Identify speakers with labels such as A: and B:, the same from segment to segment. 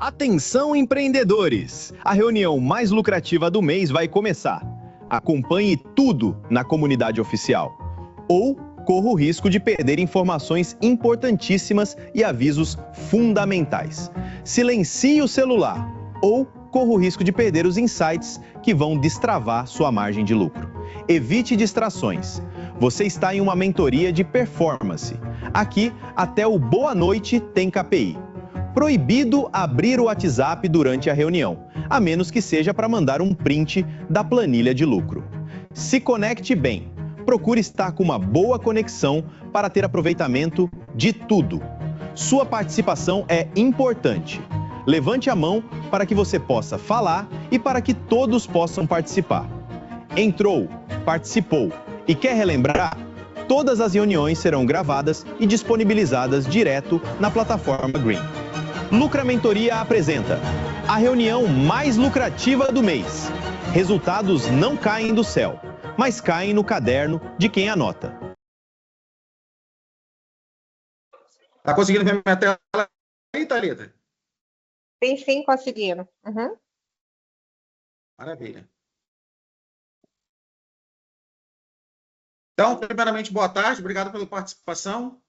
A: Atenção, empreendedores! A reunião mais lucrativa do mês vai começar. Acompanhe tudo na comunidade oficial. Ou corra o risco de perder informações importantíssimas e avisos fundamentais. Silencie o celular ou corra o risco de perder os insights que vão destravar sua margem de lucro. Evite distrações. Você está em uma mentoria de performance. Aqui, até o boa noite tem KPI. Proibido abrir o WhatsApp durante a reunião, a menos que seja para mandar um print da planilha de lucro. Se conecte bem. Procure estar com uma boa conexão para ter aproveitamento de tudo. Sua participação é importante. Levante a mão para que você possa falar e para que todos possam participar. Entrou, participou e quer relembrar? Todas as reuniões serão gravadas e disponibilizadas direto na plataforma Green. Lucra Mentoria apresenta a reunião mais lucrativa do mês. Resultados não caem do céu, mas caem no caderno de quem anota.
B: Tá conseguindo ver minha tela aí, Thalita?
C: Sim, conseguindo. Uhum.
B: Maravilha. Então, primeiramente, boa tarde, obrigado pela participação.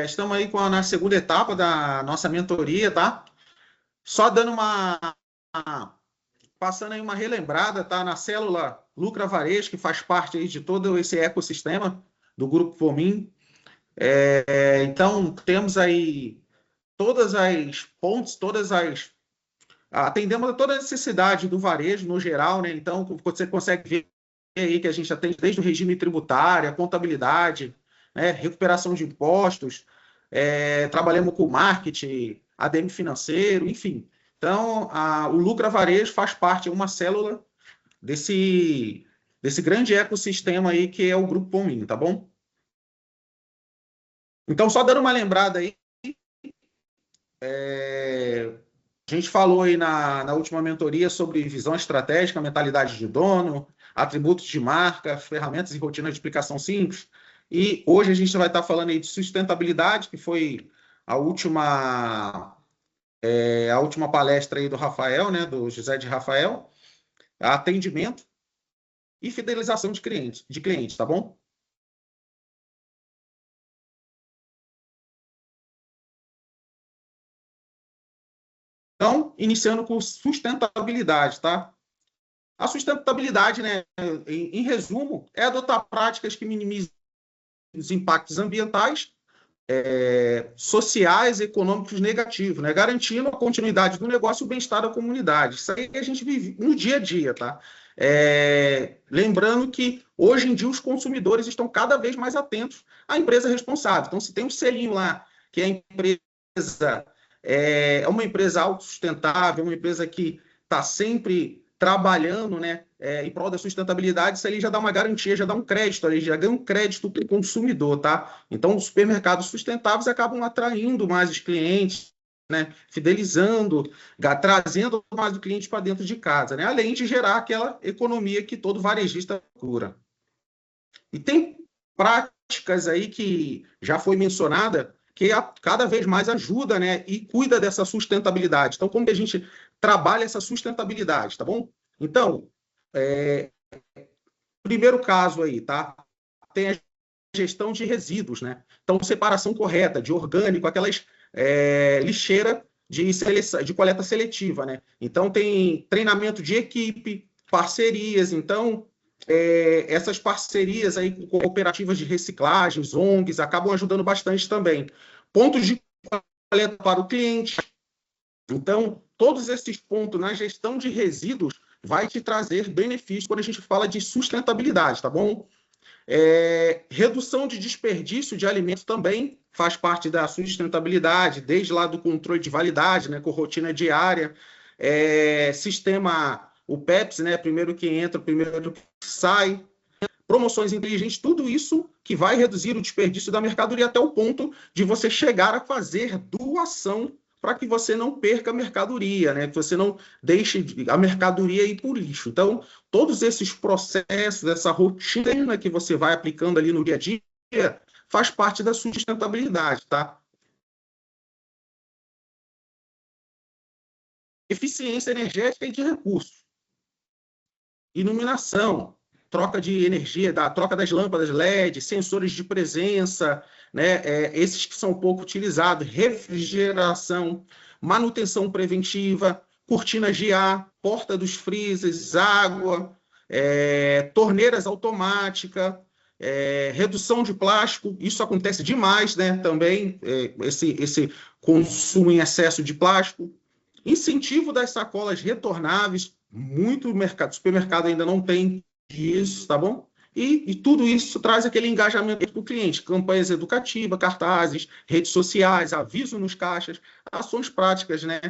B: Estamos aí na segunda etapa da nossa mentoria, tá? Só dando passando aí uma relembrada, tá? Na célula Lucra Varejo, que faz parte aí de todo esse ecossistema do Grupo Fomin. Então, temos aí todas as pontes, atendemos a toda a necessidade do varejo no geral, né? Então, você consegue ver aí que a gente atende desde o regime tributário, a contabilidade, né? Recuperação de impostos, trabalhamos com marketing, ADM financeiro, enfim. Então, o Lucra Varejo faz parte, é uma célula desse grande ecossistema aí que é o Grupo Fomin, tá bom? Então, só dando uma lembrada aí, a gente falou aí na última mentoria sobre visão estratégica, mentalidade de dono, atributos de marca, ferramentas e rotinas de explicação simples. E hoje a gente vai estar falando aí de sustentabilidade, que foi a última palestra aí do Rafael, né, do José de Rafael, atendimento e fidelização de clientes, tá bom? Então, iniciando com sustentabilidade, tá? A sustentabilidade, né, em resumo, é adotar práticas que minimizem os impactos ambientais, sociais e econômicos negativos, né, garantindo a continuidade do negócio e o bem-estar da comunidade. Isso aí a gente vive no dia a dia, tá? Lembrando que, hoje em dia, os consumidores estão cada vez mais atentos à empresa responsável. Então, se tem um selinho lá que a empresa é uma empresa autossustentável, uma empresa que está sempre trabalhando, né, em prol da sustentabilidade, isso ali já dá uma garantia, já dá um crédito, ali, já ganha um crédito para o consumidor, tá? Então, os supermercados sustentáveis acabam atraindo mais os clientes, né, fidelizando, trazendo mais o cliente para dentro de casa, né, além de gerar aquela economia que todo varejista procura. E tem práticas aí que já foi mencionada, que cada vez mais ajuda, né, e cuida dessa sustentabilidade. Então, como que a gente trabalha essa sustentabilidade, tá bom? Então, primeiro caso aí, tá? Tem a gestão de resíduos, né? Então, separação correta de orgânico, aquelas lixeira de coleta seletiva, né? Então, tem treinamento de equipe, parcerias. Então, essas parcerias aí com cooperativas de reciclagem, os ONGs, acabam ajudando bastante também. Pontos de coleta para o cliente. Então, todos esses pontos na gestão de resíduos vai te trazer benefícios quando a gente fala de sustentabilidade, tá bom? Redução de desperdício de alimentos também faz parte da sustentabilidade, desde lá do controle de validade, né, com rotina diária, sistema, o PEPS, né, primeiro que entra, primeiro que sai, promoções inteligentes, tudo isso que vai reduzir o desperdício da mercadoria até o ponto de você chegar a fazer doação para que você não perca a mercadoria, né? Que você não deixe a mercadoria ir para o lixo. Então, todos esses processos, essa rotina que você vai aplicando ali no dia a dia, faz parte da sustentabilidade, tá? eficiência energética e de recursos, iluminação, troca de energia, troca das lâmpadas LED, sensores de presença, né, esses que são pouco utilizados, refrigeração, manutenção preventiva, cortinas de ar, porta dos freezers, água, torneiras automáticas, redução de plástico, isso acontece demais, né, também, esse consumo em excesso de plástico, incentivo das sacolas retornáveis, muito supermercado ainda não tem isso, tá bom? E tudo isso traz aquele engajamento do cliente, campanhas educativas, cartazes, redes sociais, aviso nos caixas, ações práticas, né?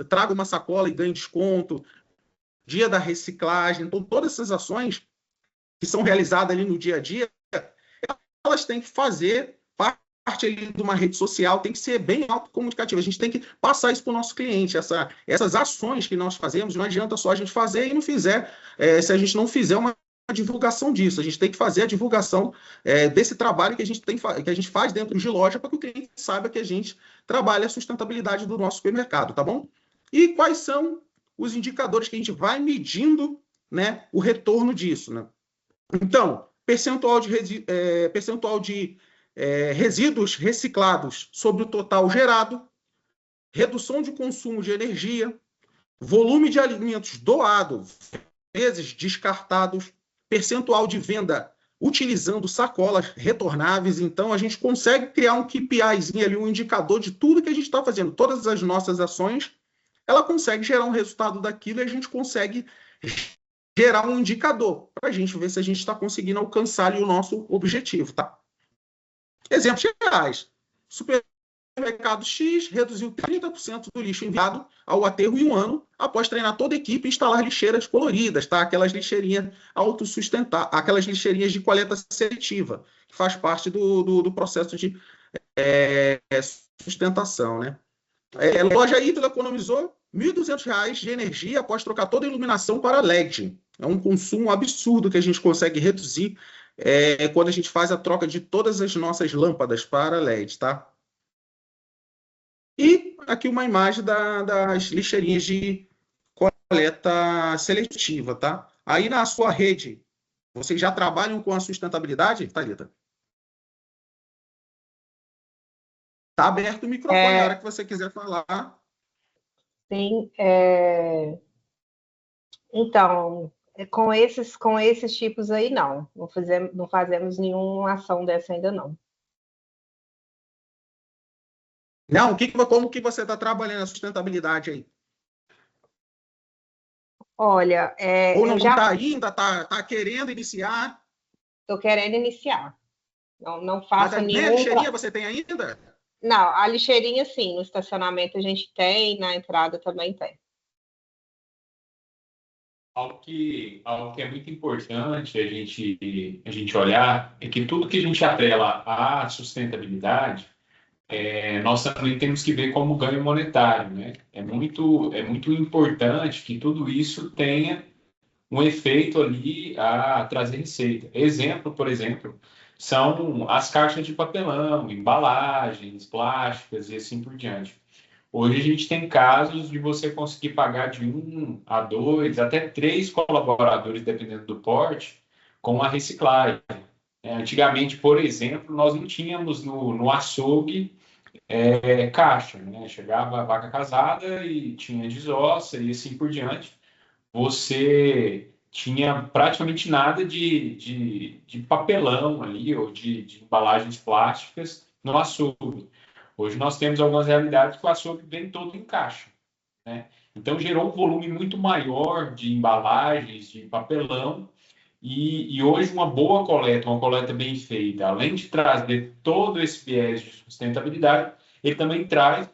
B: Traga uma sacola e ganhe desconto, dia da reciclagem, então todas essas ações que são realizadas ali no dia a dia, elas têm que fazer parte ali de uma rede social, tem que ser bem autocomunicativa. A gente tem que passar isso para o nosso cliente. Essas ações que nós fazemos, não adianta só a gente fazer e não fizer, se a gente não fizer uma divulgação disso. A gente tem que fazer a divulgação desse trabalho que a gente faz dentro de loja para que o cliente saiba que a gente trabalha a sustentabilidade do nosso supermercado, tá bom? E quais são os indicadores que a gente vai medindo, né, o retorno disso, né? Então, percentual de resíduos reciclados sobre o total gerado, redução de consumo de energia, volume de alimentos doados, vezes descartados, percentual de venda utilizando sacolas retornáveis. Então, a gente consegue criar um KPIzinho ali, um indicador de tudo que a gente está fazendo. Todas as nossas ações, ela consegue gerar um resultado daquilo e a gente consegue gerar um indicador para a gente ver se a gente está conseguindo alcançar ali o nosso objetivo, tá? Exemplos reais. Supermercado X reduziu 30% do lixo enviado ao aterro em um ano após treinar toda a equipe e instalar lixeiras coloridas, tá? Aquelas lixeirinhas autossustentáveis, aquelas lixeirinhas de coleta seletiva, que faz parte do processo de sustentação, né? Loja Ítalo economizou R$ 1.200 de energia após trocar toda a iluminação para LED. É um consumo absurdo que a gente consegue reduzir quando a gente faz a troca de todas as nossas lâmpadas para LED, tá? E aqui uma imagem das lixeirinhas de coleta seletiva, tá? Aí na sua rede, vocês já trabalham com a sustentabilidade, Thalita? Tá aberto o microfone, a hora que você quiser falar.
C: Sim, então, com esses tipos aí, não fazemos nenhuma ação dessa ainda, não.
B: Não, como que você está trabalhando a sustentabilidade aí?
C: Olha,
B: ou não está ainda, está querendo iniciar?
C: Estou querendo iniciar. Não faço
B: Mas nem a lixeirinha você tem ainda?
C: Não, a lixeirinha sim, no estacionamento a gente tem, na entrada também tem.
D: Algo que é muito importante a gente olhar é que tudo que a gente atrela à sustentabilidade, nós também temos que ver como ganho monetário, né? É muito importante que tudo isso tenha um efeito ali a trazer receita. Exemplo, por exemplo, são as caixas de papelão, embalagens plásticas e assim por diante. Hoje a gente tem casos de você conseguir pagar de 1 a 2, até 3 colaboradores, dependendo do porte, com a reciclagem. Antigamente, por exemplo, nós não tínhamos no açougue caixa, né? Chegava a vaca casada e tinha desossa e assim por diante. Você tinha praticamente nada de papelão ali, ou de embalagens plásticas no açougue. Hoje nós temos algumas realidades que o açougue vem todo em caixa, né? Então gerou um volume muito maior de embalagens, de papelão, e hoje uma boa coleta, uma coleta bem feita, além de trazer todo esse viés de sustentabilidade, ele também traz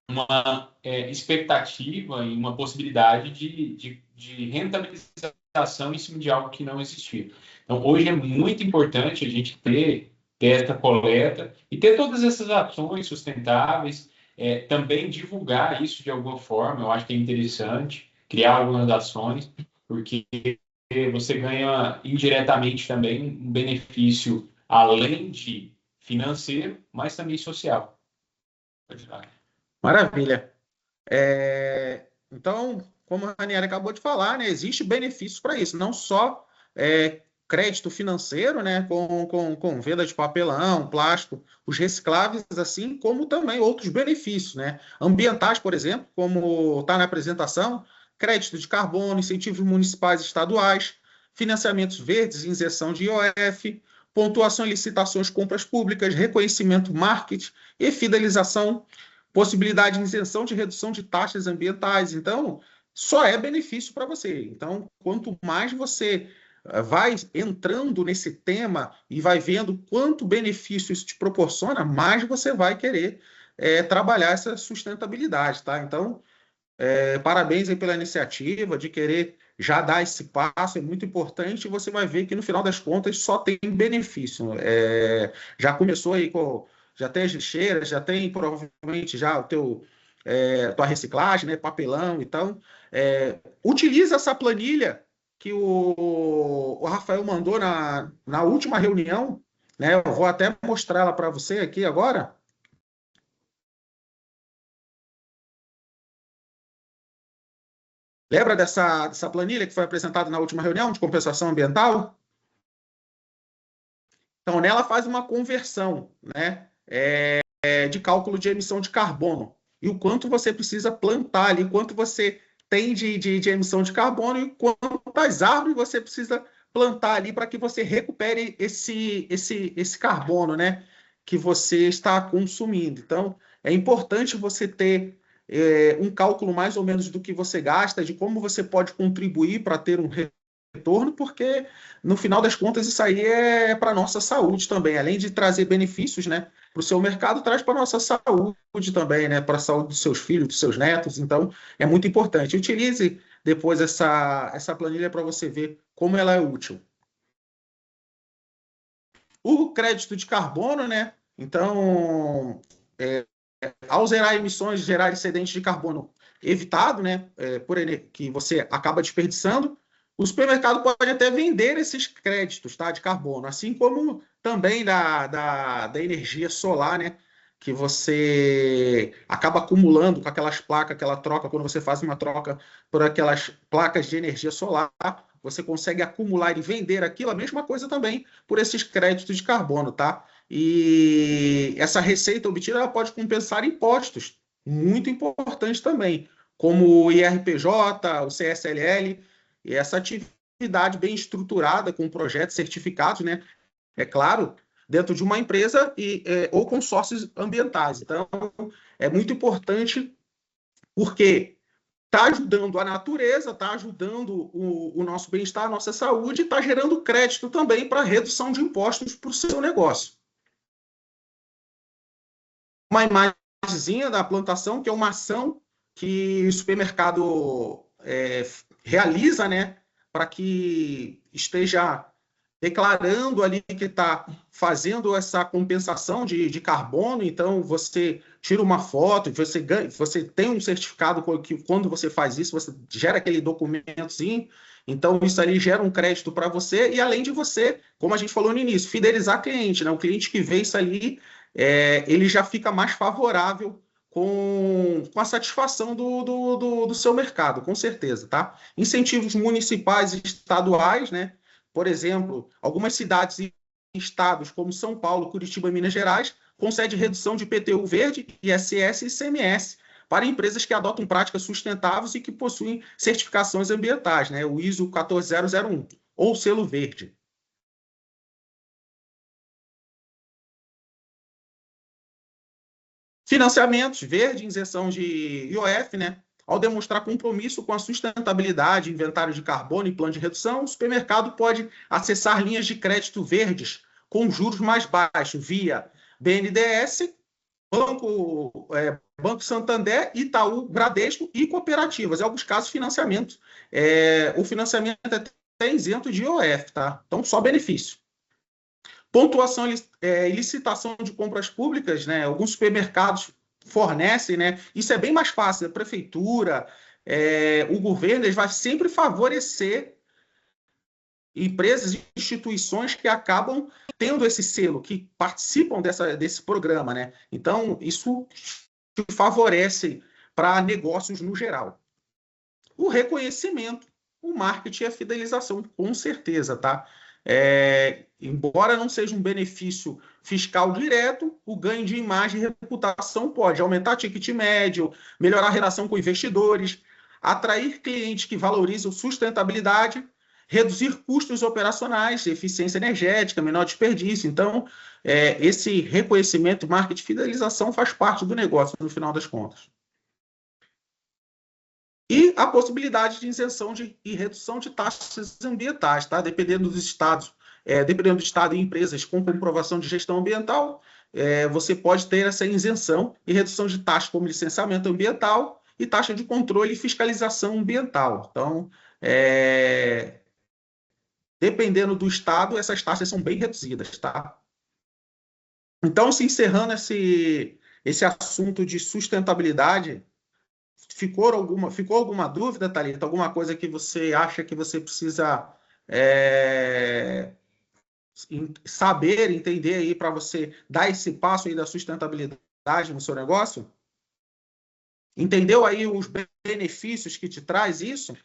D: uma expectativa e uma possibilidade de rentabilização em cima de algo que não existia. Então, hoje é muito importante a gente ter essa coleta e ter todas essas ações sustentáveis, também divulgar isso de alguma forma. Eu acho que é interessante criar algumas ações, porque você ganha indiretamente também um benefício, além de financeiro, mas também social.
B: Maravilha. Então, como a Ranieri acabou de falar, né, existe benefícios para isso, não só crédito financeiro, né, com venda de papelão, plástico, os recicláveis, assim como também outros benefícios, né, ambientais, por exemplo, como está na apresentação, crédito de carbono, incentivos municipais e estaduais, financiamentos verdes, inserção de IOF, pontuação em licitações, compras públicas, reconhecimento marketing e fidelização, possibilidade de isenção de redução de taxas ambientais. Então, só é benefício para você. Então, quanto mais você vai entrando nesse tema e vai vendo quanto benefício isso te proporciona, mais você vai querer trabalhar essa sustentabilidade, tá? Então, parabéns aí pela iniciativa de querer já dar esse passo, é muito importante, e você vai ver que no final das contas só tem benefício. Já começou aí já tem as lixeiras, já tem provavelmente já o tua reciclagem, né, papelão, então utiliza essa planilha que o Rafael mandou na última reunião, né? Eu vou até mostrar ela para você aqui agora. Lembra dessa planilha que foi apresentada na última reunião de compensação ambiental? Então, nela faz uma conversão, né, de cálculo de emissão de carbono. E o quanto você precisa plantar ali, quanto você tem de emissão de carbono e quantas árvores você precisa plantar ali para que você recupere esse carbono, né, que você está consumindo. Então, é importante você ter um cálculo mais ou menos do que você gasta, de como você pode contribuir para ter um retorno, porque no final das contas isso aí é para a nossa saúde também, além de trazer benefícios, né, para o seu mercado, traz para a nossa saúde também, né, para a saúde dos seus filhos, dos seus netos, então é muito importante. Utilize depois essa planilha para você ver como ela é útil. O crédito de carbono, né, então, ao zerar emissões, gerar excedente de carbono evitado, né, que você acaba desperdiçando, o supermercado pode até vender esses créditos, tá, de carbono, assim como também da energia solar, né, que você acaba acumulando com aquelas placas, aquela troca, quando você faz uma troca por aquelas placas de energia solar, você consegue acumular e vender aquilo, a mesma coisa também por esses créditos de carbono, tá? E essa receita obtida ela pode compensar impostos, muito importante também, como o IRPJ, o CSLL, e essa atividade bem estruturada, com projetos certificados, né? É claro, dentro de uma empresa ou consórcios ambientais. Então, é muito importante porque está ajudando a natureza, está ajudando o nosso bem-estar, a nossa saúde, está gerando crédito também para redução de impostos para o seu negócio. Uma imagenzinha da plantação, que é uma ação que o supermercado realiza, né, para que esteja declarando ali que está fazendo essa compensação de carbono. Então, você tira uma foto, você tem um certificado que quando você faz isso, você gera aquele documentozinho. Então, isso ali gera um crédito para você, e além de você, como a gente falou no início, fidelizar cliente, né? O cliente que vê isso ali, ele já fica mais favorável com a satisfação do seu mercado, com certeza, tá? Incentivos municipais e estaduais, né? Por exemplo, algumas cidades e estados, como São Paulo, Curitiba e Minas Gerais, concedem redução de IPTU verde, ISS e ICMS para empresas que adotam práticas sustentáveis e que possuem certificações ambientais, né? O ISO 14001, ou selo verde. Financiamentos verde, isenção de IOF, né? Ao demonstrar compromisso com a sustentabilidade, inventário de carbono e plano de redução, o supermercado pode acessar linhas de crédito verdes com juros mais baixos via BNDES, Banco Santander, Itaú, Bradesco e cooperativas. Em alguns casos, financiamento. O financiamento é até isento de IOF, tá? Então, só benefício. Pontuação e licitação de compras públicas, né? Alguns supermercados fornecem, né? Isso é bem mais fácil. A prefeitura, o governo, eles vai sempre favorecer empresas e instituições que acabam tendo esse selo, que participam desse programa, né? Então, isso favorece para negócios no geral. O reconhecimento, o marketing e a fidelização, com certeza, tá? Embora não seja um benefício fiscal direto, o ganho de imagem e reputação pode aumentar ticket médio, melhorar a relação com investidores, atrair clientes que valorizam sustentabilidade, reduzir custos operacionais, eficiência energética, menor desperdício. Então, esse reconhecimento, marketing e fidelização faz parte do negócio, no final das contas. E a possibilidade de isenção e redução de taxas ambientais, tá? Dependendo dos estados, dependendo do estado e empresas com comprovação de gestão ambiental, você pode ter essa isenção e redução de taxas como licenciamento ambiental e taxa de controle e fiscalização ambiental. Então, dependendo do estado, essas taxas são bem reduzidas, tá? Então, se encerrando esse assunto de sustentabilidade, ficou alguma dúvida, Thalita? Alguma coisa que você acha que você precisa saber, entender aí para você dar esse passo aí da sustentabilidade no seu negócio? Entendeu aí os benefícios que te traz isso?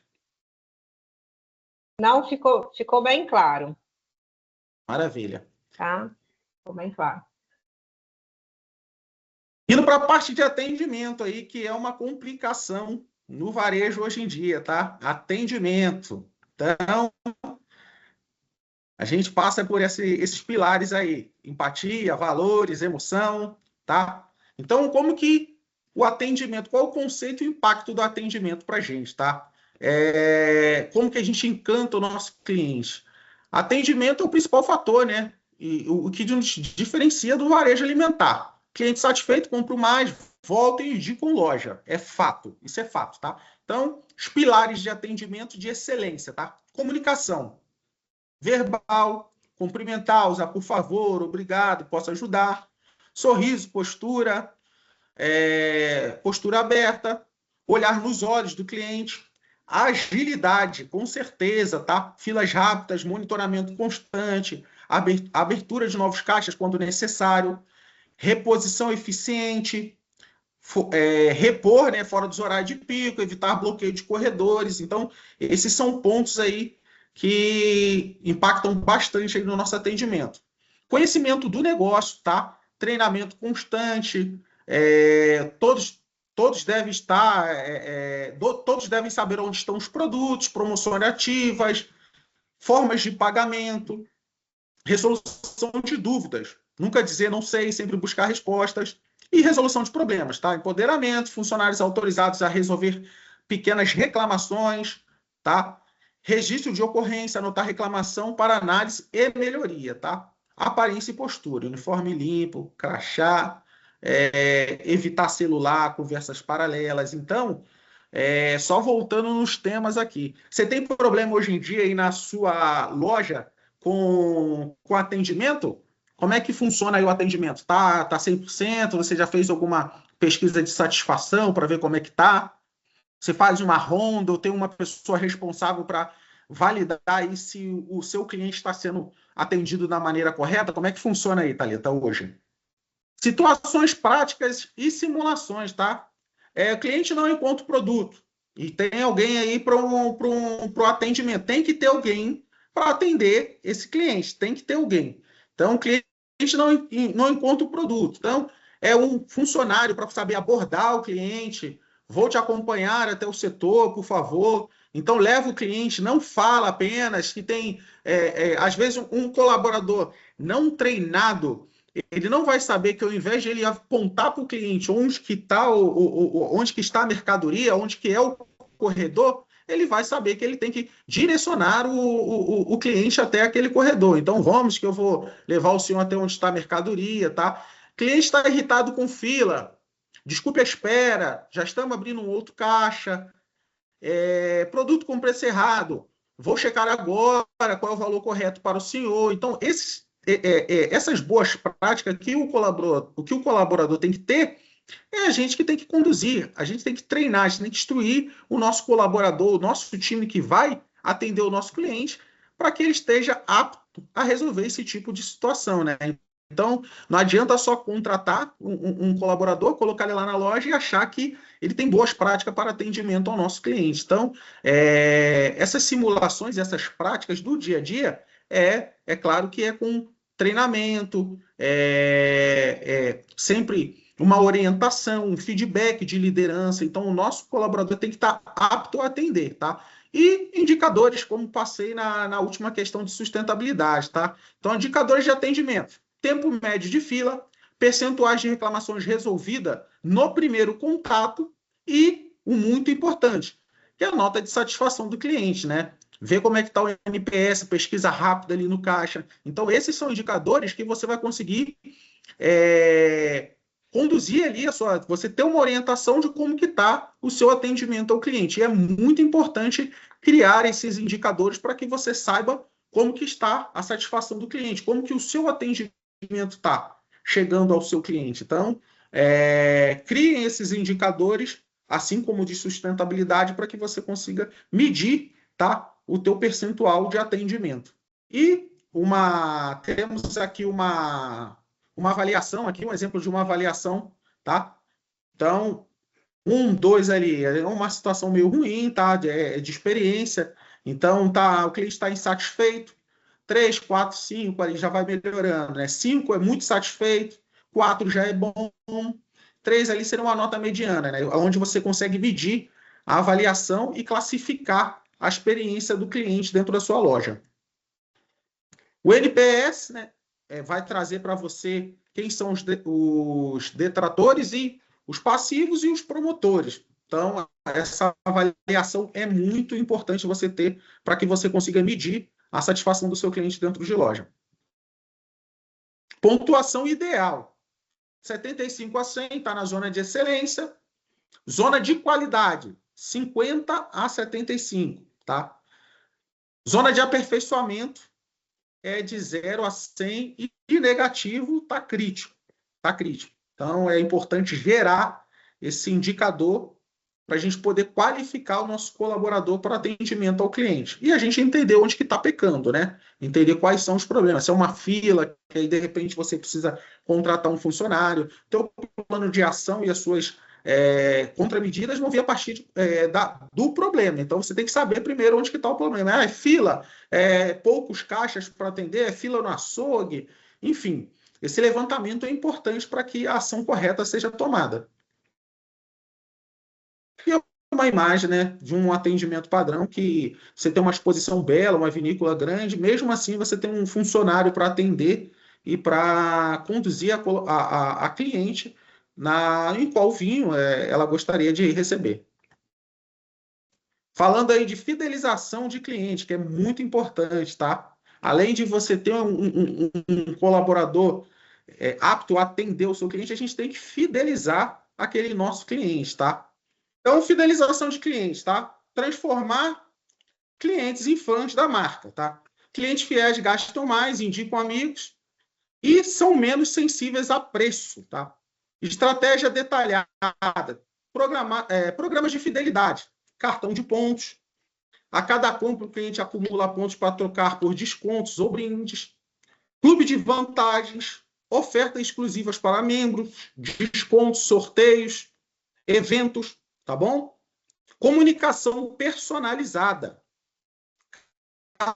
C: Não, ficou bem claro.
B: Maravilha.
C: Tá? Ficou bem claro.
B: Indo para a parte de atendimento aí, que é uma complicação no varejo hoje em dia, tá? Atendimento. Então, a gente passa por esses pilares aí: empatia, valores, emoção, tá? Então, como que o atendimento, qual o conceito e o impacto do atendimento para a gente, tá? Como que a gente encanta o nosso cliente? Atendimento é o principal fator, né? E o que nos diferencia do varejo alimentar. Cliente satisfeito, compra mais, volta e indica com loja. É fato, isso é fato, tá? Então, os pilares de atendimento de excelência, tá? Comunicação verbal, cumprimentar, usar por favor, obrigado, posso ajudar. Sorriso, postura, postura aberta, olhar nos olhos do cliente. Agilidade, com certeza, tá? Filas rápidas, monitoramento constante, abertura de novos caixas quando necessário, reposição eficiente, repor, né, fora dos horários de pico, evitar bloqueio de corredores. Então, esses são pontos aí que impactam bastante aí no nosso atendimento. Conhecimento do negócio, tá? Treinamento constante, todos devem saber onde estão os produtos, promoções ativas, formas de pagamento, resolução de dúvidas. Nunca dizer não sei, sempre buscar respostas. E resolução de problemas, tá? Empoderamento, funcionários autorizados a resolver pequenas reclamações, tá? Registro de ocorrência, anotar reclamação para análise e melhoria, tá? Aparência e postura, uniforme limpo, crachá, evitar celular, conversas paralelas. Então, só voltando nos temas aqui. Você tem problema hoje em dia aí na sua loja com atendimento? Como é que funciona aí o atendimento? Tá 100%? Você já fez alguma pesquisa de satisfação para ver como é que tá? Você faz uma ronda ou tem uma pessoa responsável para validar aí se o seu cliente está sendo atendido da maneira correta? Como é que funciona aí, Thalita, hoje? Situações práticas e simulações, tá? O cliente não encontra o produto e tem alguém aí para o atendimento. Tem que ter alguém para atender esse cliente, tem que ter alguém. Então, o cliente não encontra o produto. Então, é um funcionário para saber abordar o cliente. Vou te acompanhar até o setor, por favor. Então, leva o cliente, não fala apenas que tem... às vezes, um colaborador não treinado, ele não vai saber que, ao invés de ele apontar para o cliente onde que está a mercadoria, onde que é o corredor, ele vai saber que ele tem que direcionar o cliente até aquele corredor. Então, vamos que eu vou levar o senhor até onde está a mercadoria, tá? O cliente está irritado com fila. Desculpe a espera, já estamos abrindo um outro caixa. Produto com preço errado. Vou checar agora qual é o valor correto para o senhor. Então, essas boas práticas que o colaborador tem que ter, é a gente que tem que conduzir, a gente tem que treinar, a gente tem que instruir o nosso colaborador, o nosso time que vai atender o nosso cliente, para que ele esteja apto a resolver esse tipo de situação, né? Então, não adianta só contratar um colaborador, colocar ele lá na loja e achar que ele tem boas práticas para atendimento ao nosso cliente. Então, essas simulações, essas práticas do dia a dia, é claro que é com treinamento, sempre uma orientação, um feedback de liderança. Então, o nosso colaborador tem que estar apto a atender, tá? E indicadores, como passei na última questão de sustentabilidade, tá? Então, indicadores de atendimento. Tempo médio de fila, percentuais de reclamações resolvidas no primeiro contato e o muito importante, que é a nota de satisfação do cliente, né? Ver como é que está o NPS, pesquisa rápida ali no caixa. Então, esses são indicadores que você vai conseguir conduzir ali você ter uma orientação de como que está o seu atendimento ao cliente. E é muito importante criar esses indicadores para que você saiba como que está a satisfação do cliente, como que o seu atendimento está chegando ao seu cliente. Então, criem esses indicadores, assim como de sustentabilidade, para que você consiga medir, tá, o teu percentual de atendimento. E temos aqui uma avaliação, aqui um exemplo de uma avaliação, tá? Então, 1, 2 ali, é uma situação meio ruim, tá? De experiência. Então, o cliente está insatisfeito. 3, 4, 5, ali já vai melhorando, né? 5 é muito satisfeito, 4 já é bom, 3 ali seria uma nota mediana, né? Onde você consegue medir a avaliação e classificar a experiência do cliente dentro da sua loja. O NPS, né, vai trazer para você quem são os detratores e os passivos e os promotores. Então, essa avaliação é muito importante você ter para que você consiga medir a satisfação do seu cliente dentro de loja. Pontuação ideal. 75 a 100 está na zona de excelência. Zona de qualidade, 50 a 75, tá? Zona de aperfeiçoamento é de 0 a 100 e negativo está crítico. Tá crítico. Então, é importante gerar esse indicador para a gente poder qualificar o nosso colaborador para atendimento ao cliente. E a gente entender onde que está pecando, né? Entender quais são os problemas. Se é uma fila, que aí, de repente, você precisa contratar um funcionário, teu plano de ação e as suas contramedidas vão vir a partir do problema. Então, você tem que saber primeiro onde que está o problema. É fila, poucos caixas para atender, é fila no açougue, enfim. Esse levantamento é importante para que a ação correta seja tomada. E uma imagem, né, de um atendimento padrão que você tem uma exposição bela, uma vinícola grande, mesmo assim você tem um funcionário para atender e para conduzir a cliente em qual vinho ela gostaria de receber. Falando aí de fidelização de cliente, que é muito importante, tá? Além de você ter um colaborador apto a atender o seu cliente, a gente tem que fidelizar aquele nosso cliente, tá? Então, fidelização de clientes, tá? Transformar clientes em fãs da marca, tá? Clientes fiéis gastam mais, indicam amigos e são menos sensíveis a preço, tá? Estratégia detalhada, programas de fidelidade, cartão de pontos. A cada compra, o cliente acumula pontos para trocar por descontos ou brindes. Clube de vantagens, ofertas exclusivas para membros, descontos, sorteios, eventos, tá bom? Comunicação personalizada.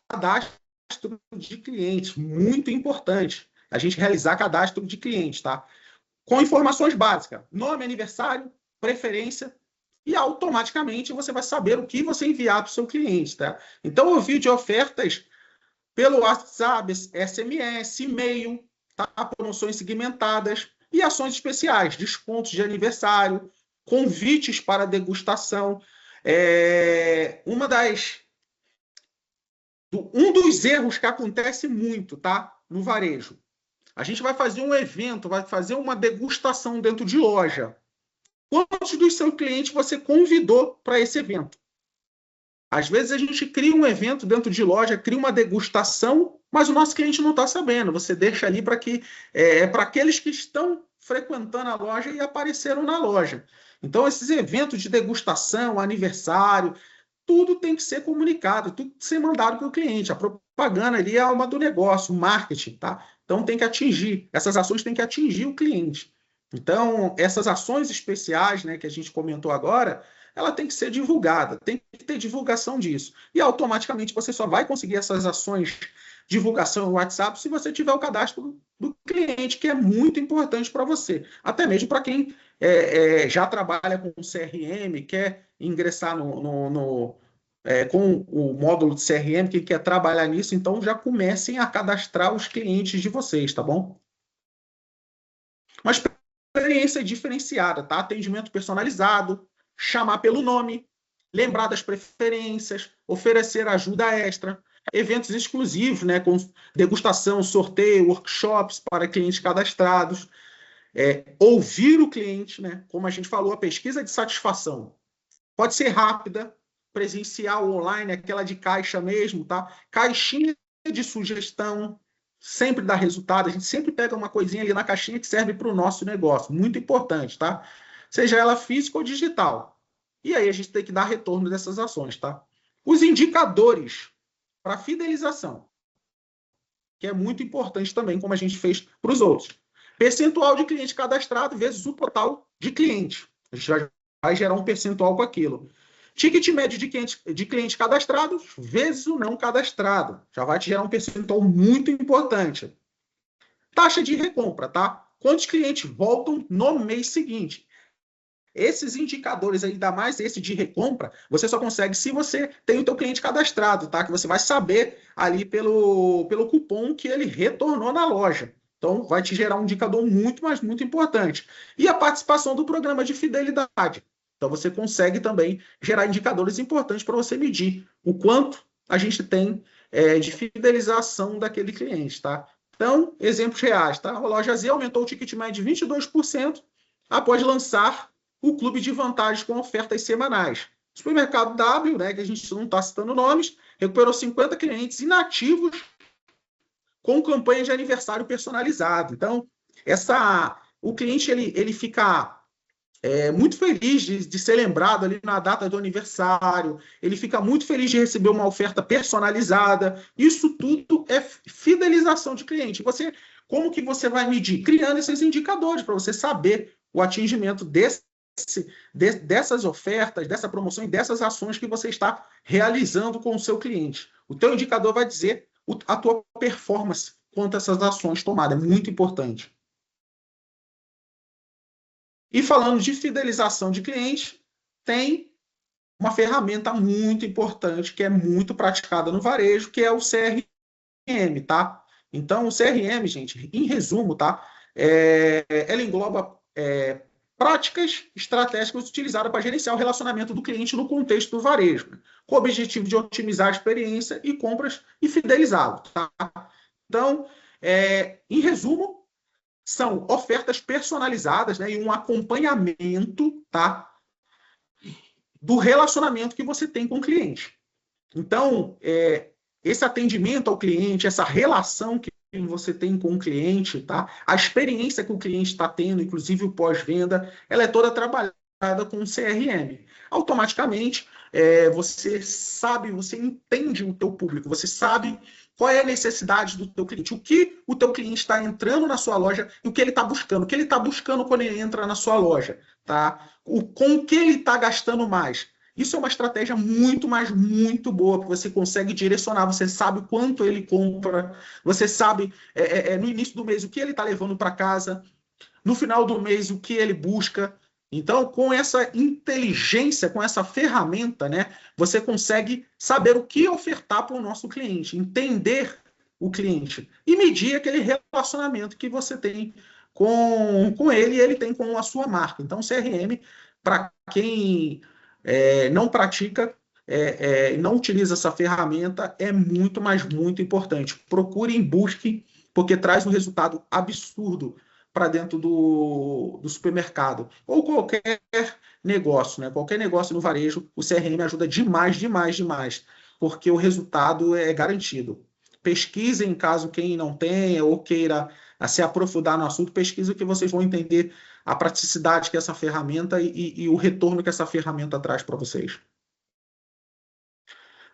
B: Cadastro de clientes, muito importante. A gente realizar cadastro de clientes, tá? Com informações básicas, nome, aniversário, preferência, e automaticamente você vai saber o que você enviar para o seu cliente, tá? Então, o envio de ofertas pelo WhatsApp, SMS, e-mail, tá? Promoções segmentadas e ações especiais, descontos de aniversário, convites para degustação. Um dos erros que acontece muito, tá? No varejo. A gente vai fazer um evento, vai fazer uma degustação dentro de loja. Quantos dos seus clientes você convidou para esse evento? Às vezes a gente cria um evento dentro de loja, cria uma degustação, mas o nosso cliente não está sabendo. Você deixa ali para aqueles que estão frequentando a loja e apareceram na loja. Então, esses eventos de degustação, aniversário, tudo tem que ser comunicado, tudo tem que ser mandado para o cliente. A propaganda ali é a alma do negócio, o marketing, tá? Então tem que atingir, essas ações têm que atingir o cliente. Então, essas ações especiais, né, que a gente comentou agora, ela tem que ser divulgada, tem que ter divulgação disso. E automaticamente você só vai conseguir essas ações divulgação no WhatsApp se você tiver o cadastro do cliente, que é muito importante para você. Até mesmo para quem já trabalha com CRM, quer ingressar com o módulo de CRM, que quer trabalhar nisso, então já comecem a cadastrar os clientes de vocês, tá bom? Uma experiência diferenciada, tá? Atendimento personalizado, chamar pelo nome, lembrar das preferências, oferecer ajuda extra, eventos exclusivos, né, com degustação, sorteio, workshops para clientes cadastrados, ouvir o cliente, né, como a gente falou, a pesquisa de satisfação pode ser rápida, presencial, online, aquela de caixa mesmo, tá? Caixinha de sugestão, sempre dá resultado, a gente sempre pega uma coisinha ali na caixinha que serve para o nosso negócio, muito importante, tá? Seja ela física ou digital. E aí a gente tem que dar retorno dessas ações, tá? Os indicadores para fidelização, que é muito importante também, como a gente fez para os outros. Percentual de cliente cadastrado vezes o total de cliente. A gente vai gerar um percentual com aquilo. Ticket médio de clientes cadastrados vezes o não cadastrado. Já vai te gerar um percentual muito importante. Taxa de recompra, tá? Quantos clientes voltam no mês seguinte? Esses indicadores, ainda mais esse de recompra, você só consegue se você tem o teu cliente cadastrado, tá? Que você vai saber ali pelo cupom que ele retornou na loja. Então, vai te gerar um indicador muito, mas muito importante. E a participação do programa de fidelidade. Então, você consegue também gerar indicadores importantes para você medir o quanto a gente tem de fidelização daquele cliente, tá? Então, exemplos reais, tá? A loja Z aumentou o ticket médio de 22% após lançar o clube de vantagens com ofertas semanais. O supermercado W, né, que a gente não está citando nomes, recuperou 50 clientes inativos com campanha de aniversário personalizado. Então, o cliente ele fica muito feliz de ser lembrado ali na data do aniversário, ele fica muito feliz de receber uma oferta personalizada. Isso tudo é fidelização de cliente. Como que você vai medir? Criando esses indicadores para você saber o atingimento dessas ofertas, dessa promoção e dessas ações que você está realizando com o seu cliente. O teu indicador vai dizer a tua performance quanto a essas ações tomadas. É muito importante. E falando de fidelização de cliente, tem uma ferramenta muito importante que é muito praticada no varejo, que é o CRM, tá? Então, o CRM, gente, em resumo, tá? Ela engloba práticas estratégicas utilizadas para gerenciar o relacionamento do cliente no contexto do varejo, né? Com o objetivo de otimizar a experiência e compras e fidelizá-lo, tá? Então, em resumo, são ofertas personalizadas, né, e um acompanhamento, tá, do relacionamento que você tem com o cliente. Então, esse atendimento ao cliente, essa relação que você tem com o cliente, tá, a experiência que o cliente está tendo, inclusive o pós-venda, ela é toda trabalhada com o CRM. Automaticamente, você sabe, você entende o teu público, você sabe qual é a necessidade do teu cliente, o que o teu cliente está entrando na sua loja e o que ele está buscando, quando ele entra na sua loja, tá? Com o que ele está gastando mais. Isso é uma estratégia muito, mas muito boa, porque você consegue direcionar, você sabe quanto ele compra, você sabe no início do mês o que ele está levando para casa, no final do mês o que ele busca. Então, com essa inteligência, com essa ferramenta, né, você consegue saber o que ofertar para o nosso cliente, entender o cliente e medir aquele relacionamento que você tem com ele e ele tem com a sua marca. Então, CRM, para quem não pratica, não utiliza essa ferramenta, é muito, mas muito importante. Procurem, busquem, porque traz um resultado absurdo para dentro do supermercado, ou qualquer negócio, né? Qualquer negócio no varejo, o CRM ajuda demais, demais, demais, porque o resultado é garantido. Pesquisem, caso quem não tenha ou queira se aprofundar no assunto, pesquisem que vocês vão entender a praticidade que essa ferramenta e o retorno que essa ferramenta traz para vocês.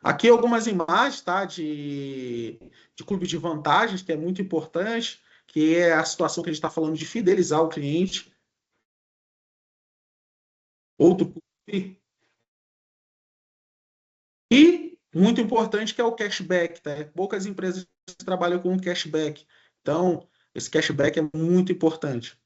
B: Aqui algumas imagens, tá, de clube de vantagens, que é muito importante, que é a situação que a gente está falando de fidelizar o cliente. Outro clube. E muito importante que é o cashback, tá? Poucas empresas trabalham com cashback. Então, esse cashback é muito importante.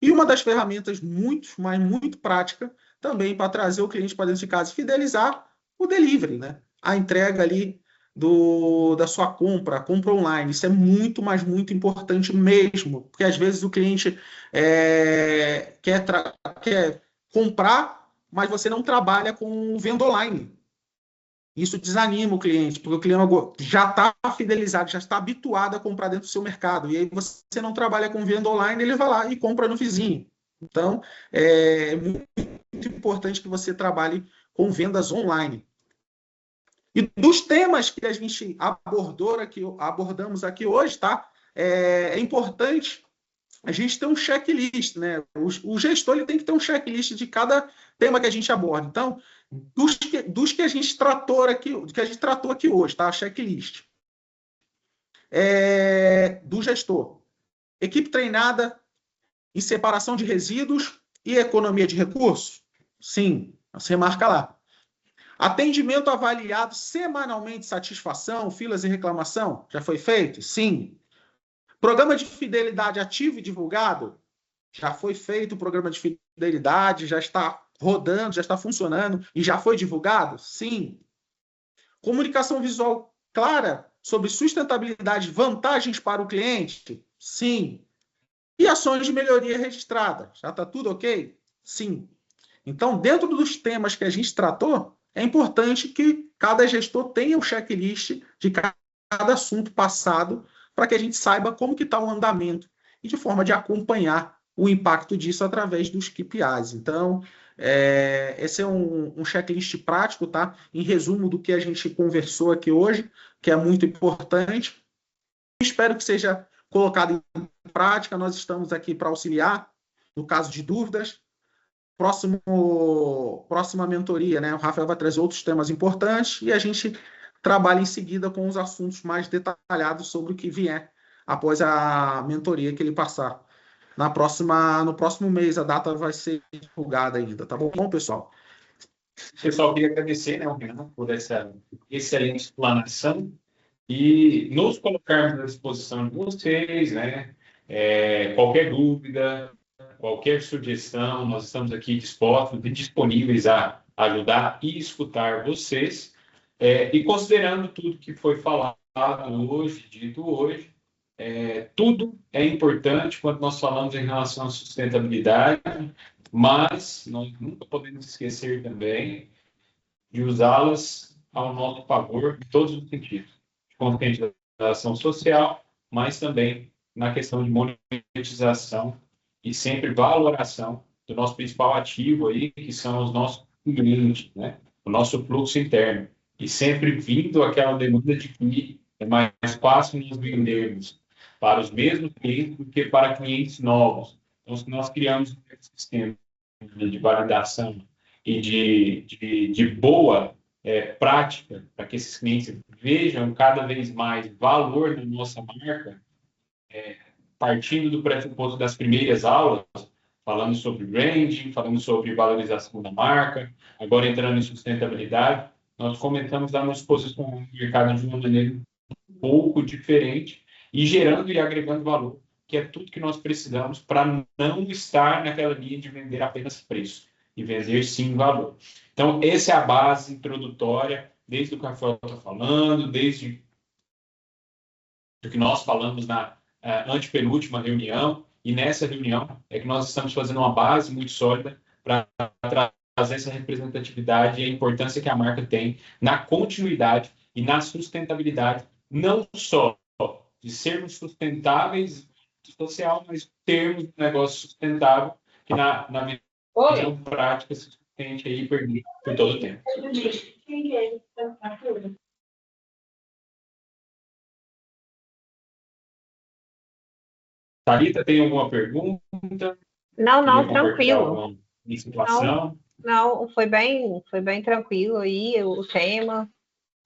B: E uma das ferramentas muito, mas muito prática também para trazer o cliente para dentro de casa e fidelizar o delivery, né? A entrega ali da sua compra, a compra online. Isso é muito, mas muito importante mesmo, porque às vezes o cliente quer comprar, mas você não trabalha com venda online. Isso desanima o cliente, porque o cliente já está fidelizado, já está habituado a comprar dentro do seu mercado. E aí você não trabalha com venda online, ele vai lá e compra no vizinho. Então, é muito importante que você trabalhe com vendas online. E dos temas que a gente abordamos aqui hoje, tá? É importante a gente ter um checklist, né? O gestor ele tem que ter um checklist de cada tema que a gente aborda. Então, dos que a gente tratou aqui hoje, tá? Checklist. Do gestor. Equipe treinada em separação de resíduos e economia de recursos? Sim, você marca lá. Atendimento avaliado semanalmente, satisfação, filas e reclamação? Já foi feito? Sim. Programa de fidelidade ativo e divulgado? Já foi feito o programa de fidelidade, já está rodando, já está funcionando e já foi divulgado? Sim. Comunicação visual clara sobre sustentabilidade, vantagens para o cliente? Sim. E ações de melhoria registrada? Já está tudo ok? Sim. Então, dentro dos temas que a gente tratou, é importante que cada gestor tenha um checklist de cada assunto passado para que a gente saiba como que está o andamento e de forma de acompanhar o impacto disso através dos KPIs. Então, esse é um checklist prático, tá? Em resumo do que a gente conversou aqui hoje, que é muito importante. Espero que seja colocado em prática. Nós estamos aqui para auxiliar no caso de dúvidas. Próxima mentoria, né? O Rafael vai trazer outros temas importantes e a gente trabalha em seguida com os assuntos mais detalhados sobre o que vier após a mentoria que ele passar. No próximo mês, a data vai ser divulgada ainda, tá bom, pessoal?
D: Pessoal, queria agradecer, né, ao Renan, por essa excelente explanação e nos colocarmos à disposição de vocês, né? Qualquer dúvida, qualquer sugestão, nós estamos aqui dispostos e disponíveis a ajudar e escutar vocês. E considerando tudo que foi falado hoje, dito hoje, tudo é importante quando nós falamos em relação à sustentabilidade, mas nós nunca podemos esquecer também de usá-las ao nosso favor em todos os sentidos, de conscientização social, mas também na questão de monetização e sempre valoração do nosso principal ativo aí, que são os nossos clientes, né? O nosso fluxo interno. E sempre vindo aquela demanda de que é mais fácil nós vendermos para os mesmos clientes do que para clientes novos. Então, se nós criamos um sistema de validação e de boa prática para que esses clientes vejam cada vez mais valor na nossa marca, partindo do pressuposto das primeiras aulas, falando sobre branding, falando sobre valorização da marca, agora entrando em sustentabilidade, nós começamos a nos posicionar no mercado de uma maneira um pouco diferente e gerando e agregando valor, que é tudo que nós precisamos para não estar naquela linha de vender apenas preço e vender sim valor. Então, essa é a base introdutória, desde o que a Rafael está falando, desde o que nós falamos na antepenúltima reunião, e nessa reunião é que nós estamos fazendo uma base muito sólida para trazer essa representatividade e a importância que a marca tem na continuidade e na sustentabilidade, não só de sermos sustentáveis social, mas termos um negócio sustentável que na visão prática se sustente aí por todo o tempo. Thalita, tem alguma pergunta?
C: Não, tranquilo.
D: Alguma situação?
C: Não, foi bem tranquilo aí o tema,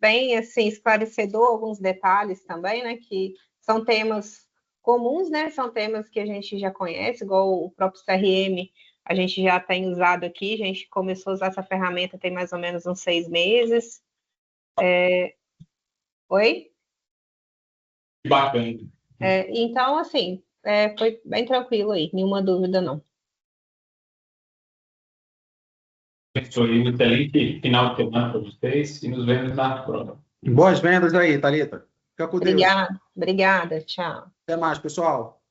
C: bem assim esclarecedor alguns detalhes também, né? Que são temas comuns, né? São temas que a gente já conhece, igual o próprio CRM, a gente já tem usado aqui, a gente começou a usar essa ferramenta tem mais ou menos uns 6 meses. Oi?
D: Que bacana.
C: Então, assim, foi bem tranquilo aí, nenhuma dúvida não.
D: Foi um excelente final de semana para vocês e nos vemos na próxima.
B: Boas vendas aí, Thalita. Fica com Deus.
C: Obrigada, tchau.
B: Até mais, pessoal.